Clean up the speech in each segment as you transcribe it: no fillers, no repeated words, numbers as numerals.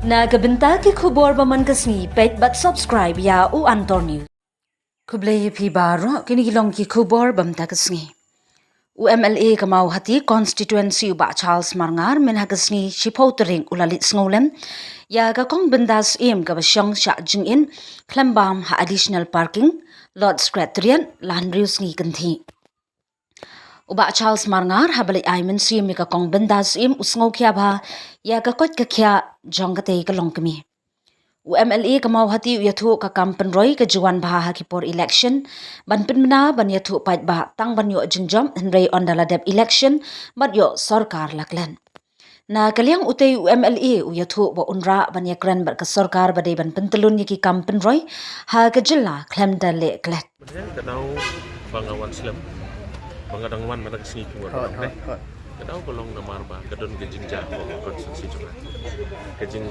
Nagabenta ki khubor baman kasni pet but subscribe ya u Antor News. Kublay pi baro kini gilong ki khubor bamta kasni. UMLA kamau hati constituency uba Charles Marngar men hakasni shipotering ulalit snolem ya ka kong bendas im ka basyong sha jingin klambam ha additional parking lot secretariat landrius ni kanthi. Uba Charles Marngar habali aimen sim ka kong bendas im usngau kya ba ya ka kot ka kya jong ka te ka long kami. UMLA kamau hati yathu ka kampen roy ka juan bah ha ki por election ban pinmana ban yathu pait bah tang ban yo jingjam henrei ondala dep election bat yo sarkar laklan. Na kaliang utay UMLA yathu bo unra ban yakran bar ka sarkar badai ban pentelun yaki kampen roy ha ka jilla klem dale klet. Kadau bangawan slam bangadang wan mata kesini keluar kadau kolong namar ba kadon gejing jah konstitusi juga gejing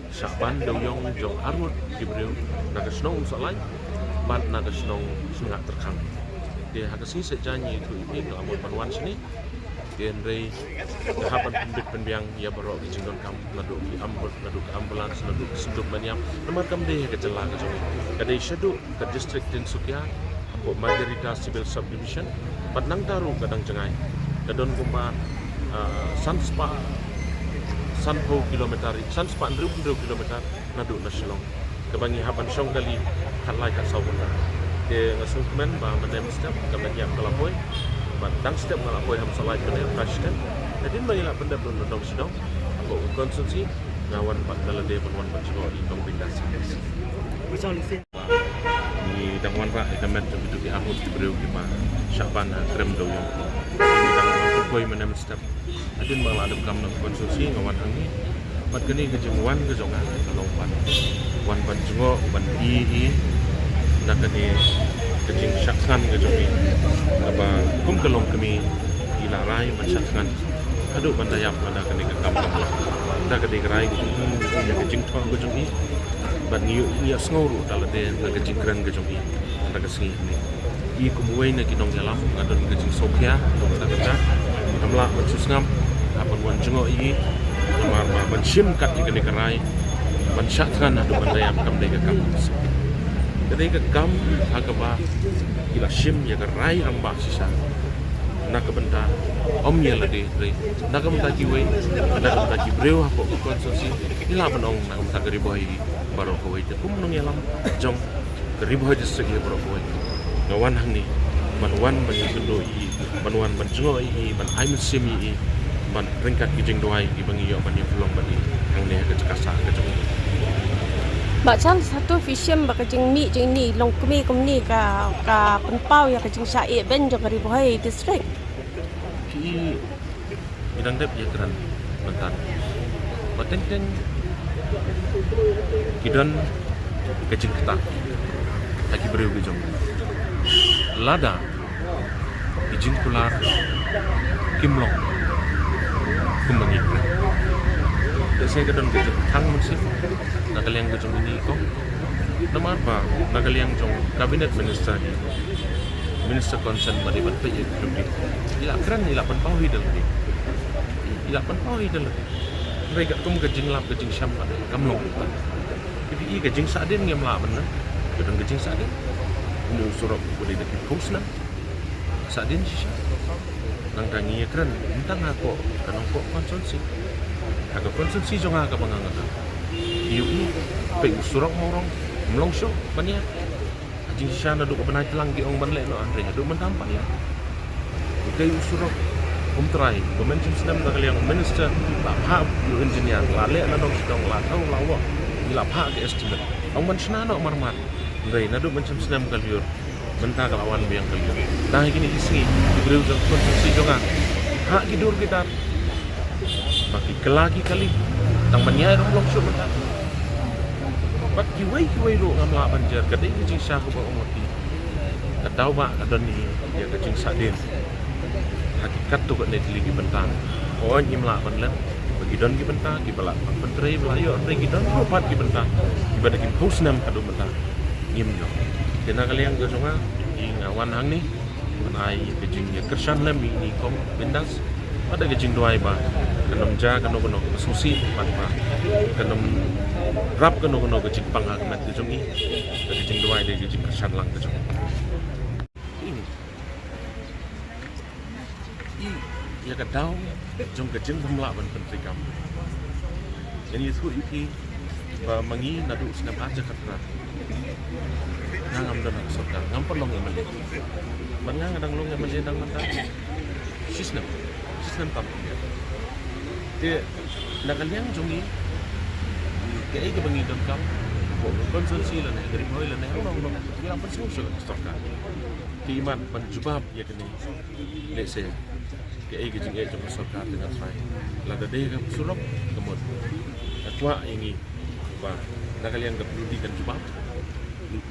syaban doyong jong arut gibreu nagasnong salai ban nagasnong sungat terkang dia hakasi sejanyi itu ini do amon panwan sini dia rei hapan pembit penbiang ya barok gejing don kam nadu di ambulans nadu seduk maniam namar kam deh kecela kejong kadai syadu ke district din Sukia Margarita Civil Subdivision pat nang taru kadang cengai kadon kumpa sanspa sanpo kilometer sanspa 1,000 kilometer nadu nasilong kebangi haban syong kali kalai kat sawuna ke ngasung kemen ba menem step kebanyak kalapoi ban dang step kalapoi ham salai menem kastem jadi banyak benda belum dong sidong apa konsumsi ngawan pat dalade penwan penjual di kombinasi misal ni dangwan ra ikamet begitu di ahut di breu di ma syaban krem do yang ni dang koi menem step adin bang adem kam nang konsumsi ngawan hangi pat kini kejengwan ke jonga kalau wan ban jengo ban i nak kini kejeng syaksan ke jongi apa kum kelong kami ila rai ban syaksan adu ban dayap mana kini ke kam dah kini rai kejeng thong ke jongi ban niu ia sngoru dalade na kejeng kran ke jongi na kasni ni i kumuai na kinong yalam ngadon kejeng sokya to kata kamla mensusngam apa wan jengo i kamar ma ban sim kat ikene karai ban syakkan adu ban dayap kam de kam kedai ke kam agaba ila sim ya karai ramba sisa na kebenta om ya lade re na kebenta kiwe na kebenta kibreu hapo konsumsi ila banong na kebenta geriboy baro ko ite kum nong yalam jong geriboy district ya baro ko ngawan hang ni manwan ban yundo i manwan ban jengo i ban aimen sim i ban ringkat kijing doai di bangi yo ban yulong ban ni hang ne ke cakasa ke jong Mbak Chan satu vision bak jeng ni long kumi ka penpau ya jeng syai ben jong ri bohai district ki bidang dep ya kran bentan patenten kidan kecing ketak lagi beriu bijong lada kijing kular kimlong kumbangi saya kadang kecing tang musik nakaliang kecing ini kok nama apa nakaliang jong kabinet minister concern bari ban pe ila kran ila pan pawi dal mereka kum kejing lap kejing syam pada kamlong jadi i kejing sadin ngem la ban kadang kejing sadin nu surok boleh dekat kusna sadin sisa nang tangi kran entang ako kanong ko konsumsi aga konsumsi jong aga banganga iu ni pe surok morong mlong syo banya jing sisa na do ko banay telang gi ong banle no andre do man tampa ya kay surok try mention sedam na kaliang minister la ha lu engineer la le na dong sidong la tau la wa ila ha ke estimate ong man sna no marmat ndai na do mention sedam kaliur benta kalawan biang kaliur dah gini isi breu jong konsumsi jonga ha gidur kita maki kelagi kali tang manyai rong long syo benta bat kiwai ro ngamla banjar kadai jing sha ko ba umoti kadau ba kadon ni ya kajing sadin hakikat tu kat net lagi bentang oh nyimla banlan bagi don gi bentang gi balak pentre belayo andre gi don ropat gi bentang ibadah gi pusnam kadu bentang nyim jo kena kalian go songa gi ngawan hang ni menai kejing ya kersan lem ni kom bendas ada gejing doai ba kanom ja kano susi ban ba kanom rap kano gejing pangak mat jungi gejing doai de gejing kesan lang kejong ini ya kadau jong gejing bumla ban pentri kam jadi itu iki ba mangi nadu snap aja katra ngam dan soka ngam perlong ngamel bangang adang long ngamel dang mata sistem tam dia nakaliang jongi kaya ke bangi dam kam konsumsi lan dari boy lan long yang persu soka ki iman penjubab ya kini let's say kaya ke jing jong soka dengan try la da dei kam surok kemud atwa ini ba nakaliang ke perlu dikan jubab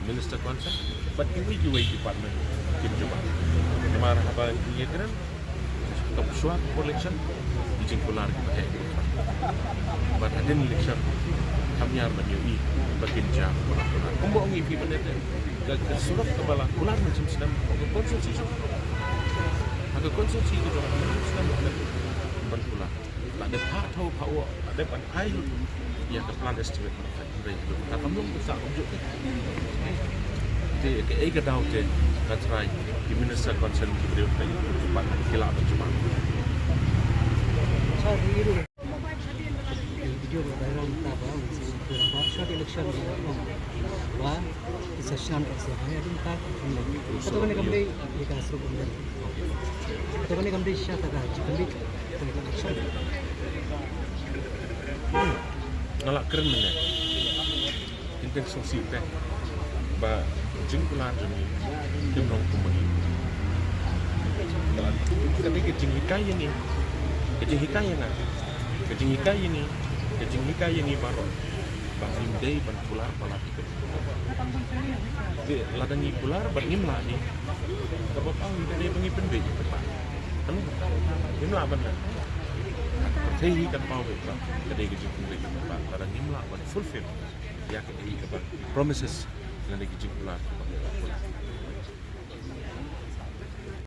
Minister Kwanza, but in the UAE department, Kim Juba. Kemar apa ini kan? Untuk suatu election, dijing pular kita but ada election, kami harus menyui bagian jam pular. Kumbang ini benar dan kesurat kepala pular macam sedang konsumsi. Agak konsumsi itu orang macam sedang berpular. Tak ada pak tahu pak awak, ada pan air. Ya ke plan estimate mereka itu. Tapi belum bisa unjuk. Jadi ke dau je katrai di minister concern beliau tadi cepat kilap cuma. Video viral tak apa, kurang short election wah session ऐसे है अभी तक तो मैंने कम्प्ली ये का शुरू कर दिया तो मैंने कम्प्ली शायद तक कम्प्ली election ngalak keren mana intensi teh ba jingkulan jeni jumrong kumagi tapi kejing hikai ini baru bahim day ban pular pala tiket di ladang pular ban ngimla ni sebab dia bengi penbe tepat kan ngimla benar Tehi kan pau ba kadai gejing kumbe ba ladang ngimla ban fulfill ya kadai ba promises na gejing pular